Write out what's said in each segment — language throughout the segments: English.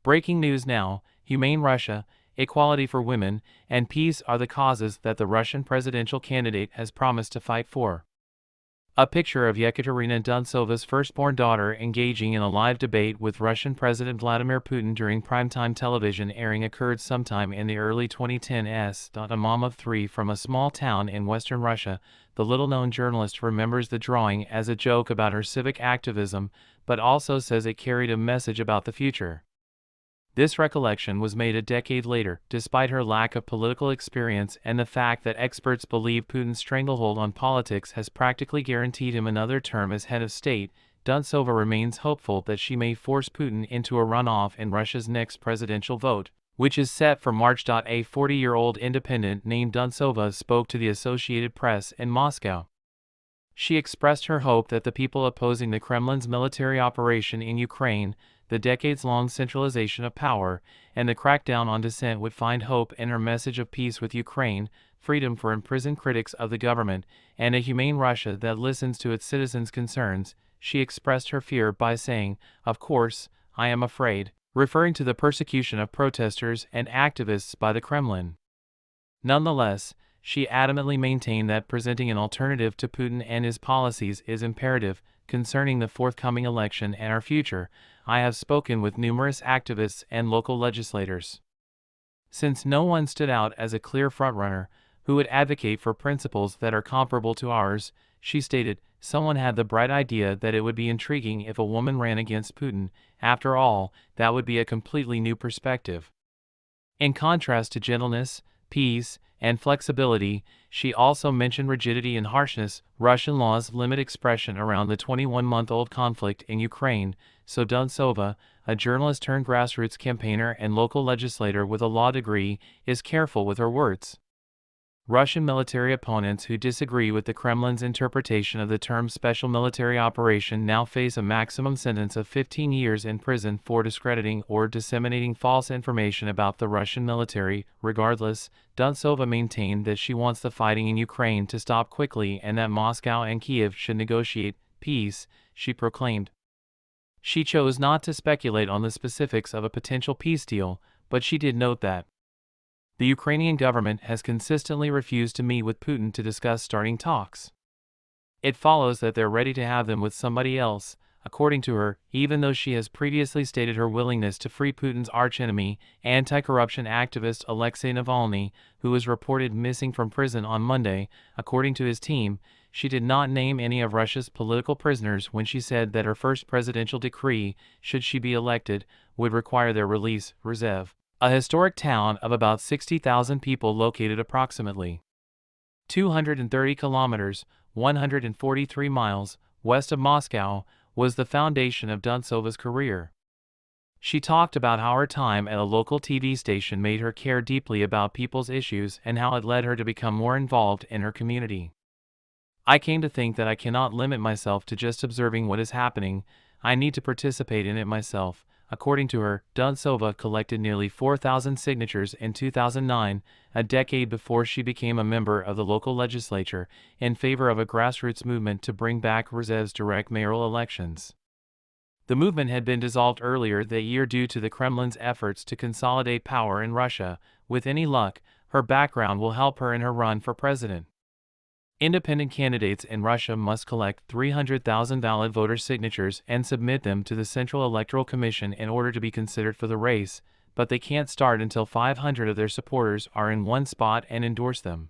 Breaking news now: Humane Russia, equality for women, and peace are the causes that the Russian presidential candidate has promised to fight for. A picture of Yekaterina Dunsova's firstborn daughter engaging in a live debate with Russian President Vladimir Putin during primetime television airing occurred sometime in the early 2010s. A mom of three from a small town in western Russia, the little-known journalist remembers the drawing as a joke about her civic activism, but also says it carried a message about the future. This recollection was made a decade later, despite her lack of political experience and the fact that experts believe Putin's stranglehold on politics has practically guaranteed him another term as head of state. Duntsova remains hopeful that she may force Putin into a runoff in Russia's next presidential vote, which is set for March. A 40-year-old independent named Duntsova spoke to the Associated Press in Moscow. She expressed her hope that the people opposing the Kremlin's military operation in Ukraine, the decades-long centralization of power, and the crackdown on dissent would find hope in her message of peace with Ukraine, freedom for imprisoned critics of the government, and a humane Russia that listens to its citizens' concerns. She expressed her fear by saying, "Of course, I am afraid," referring to the persecution of protesters and activists by the Kremlin. Nonetheless, she adamantly maintained that presenting an alternative to Putin and his policies is imperative. Concerning the forthcoming election and our future, I have spoken with numerous activists and local legislators. Since no one stood out as a clear frontrunner who would advocate for principles that are comparable to ours, she stated, someone had the bright idea that it would be intriguing if a woman ran against Putin. After all, that would be a completely new perspective. In contrast to gentleness, peace, and flexibility, she also mentioned rigidity and harshness. Russian laws limit expression around the 21-month-old conflict in Ukraine, so Duntsova, a journalist turned grassroots campaigner and local legislator with a law degree, is careful with her words. Russian military opponents who disagree with the Kremlin's interpretation of the term special military operation now face a maximum sentence of 15 years in prison for discrediting or disseminating false information about the Russian military. Regardless, Duntsova maintained that she wants the fighting in Ukraine to stop quickly and that Moscow and Kiev should negotiate peace, she proclaimed. She chose not to speculate on the specifics of a potential peace deal, but she did note that the Ukrainian government has consistently refused to meet with Putin to discuss starting talks. It follows that they're ready to have them with somebody else, according to her, even though she has previously stated her willingness to free Putin's archenemy, anti-corruption activist Alexei Navalny, who was reported missing from prison on Monday. According to his team, she did not name any of Russia's political prisoners when she said that her first presidential decree, should she be elected, would require their release. Rzhev, a historic town of about 60,000 people located approximately 230 kilometers, 143 miles, west of Moscow, was the foundation of Duntsova's career. She talked about how her time at a local TV station made her care deeply about people's issues and how it led her to become more involved in her community. I came to think that I cannot limit myself to just observing what is happening, I need to participate in it myself. According to her, Duntsova collected nearly 4,000 signatures in 2009, a decade before she became a member of the local legislature, in favor of a grassroots movement to bring back Rzhev's direct mayoral elections. The movement had been dissolved earlier that year due to the Kremlin's efforts to consolidate power in Russia. With any luck, her background will help her in her run for president. Independent candidates in Russia must collect 300,000 valid voter signatures and submit them to the Central Electoral Commission in order to be considered for the race, but they can't start until 500 of their supporters are in one spot and endorse them.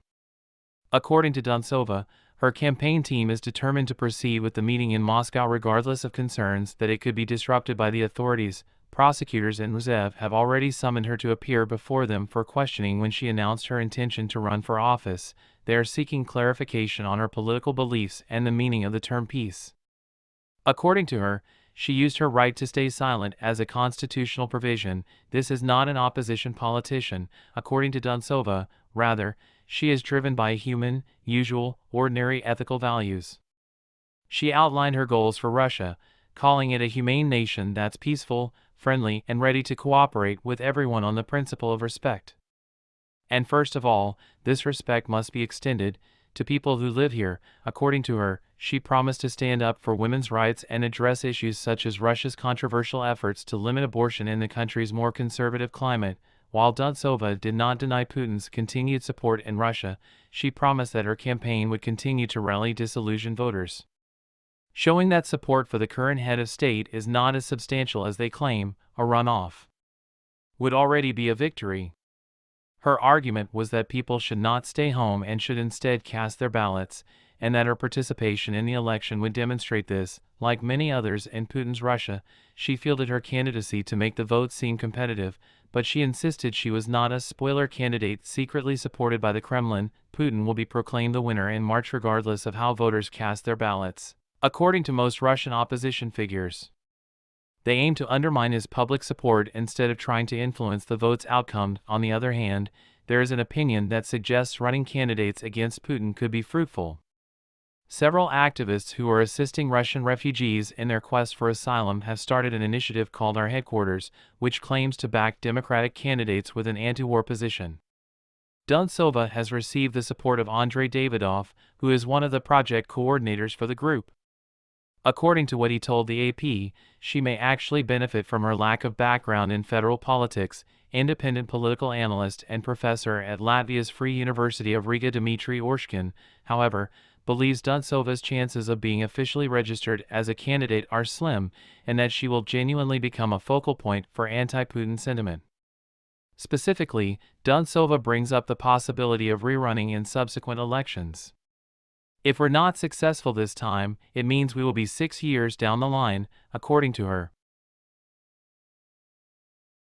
According to Duntsova, her campaign team is determined to proceed with the meeting in Moscow regardless of concerns that it could be disrupted by the authorities. Prosecutors in Rzhev have already summoned her to appear before them for questioning when she announced her intention to run for office. They are seeking clarification on her political beliefs and the meaning of the term peace. According to her, she used her right to stay silent as a constitutional provision. This is not an opposition politician, according to Duntsova. Rather, she is driven by human, usual, ordinary ethical values. She outlined her goals for Russia, calling it a humane nation that's peaceful, friendly, and ready to cooperate with everyone on the principle of respect. And first of all, this respect must be extended to people who live here. According to her, she promised to stand up for women's rights and address issues such as Russia's controversial efforts to limit abortion in the country's more conservative climate. While Duntsova did not deny Putin's continued support in Russia, she promised that her campaign would continue to rally disillusioned voters. Showing that support for the current head of state is not as substantial as they claim, a runoff would already be a victory. Her argument was that people should not stay home and should instead cast their ballots, and that her participation in the election would demonstrate this. Like many others in Putin's Russia, she fielded her candidacy to make the vote seem competitive, but she insisted she was not a spoiler candidate secretly supported by the Kremlin. Putin will be proclaimed the winner in March regardless of how voters cast their ballots, according to most Russian opposition figures. They aim to undermine his public support instead of trying to influence the vote's outcome. On the other hand, there is an opinion that suggests running candidates against Putin could be fruitful. Several activists who are assisting Russian refugees in their quest for asylum have started an initiative called Our Headquarters, which claims to back Democratic candidates with an anti-war position. Duntsova has received the support of Andrei Davidov, who is one of the project coordinators for the group. According to what he told the AP, she may actually benefit from her lack of background in federal politics. Independent political analyst and professor at Latvia's Free University of Riga Dmitry Orshkin, however, believes Duntsova's chances of being officially registered as a candidate are slim, and that she will genuinely become a focal point for anti-Putin sentiment. Specifically, Duntsova brings up the possibility of rerunning in subsequent elections. If we're not successful this time, it means we will be 6 years down the line, according to her.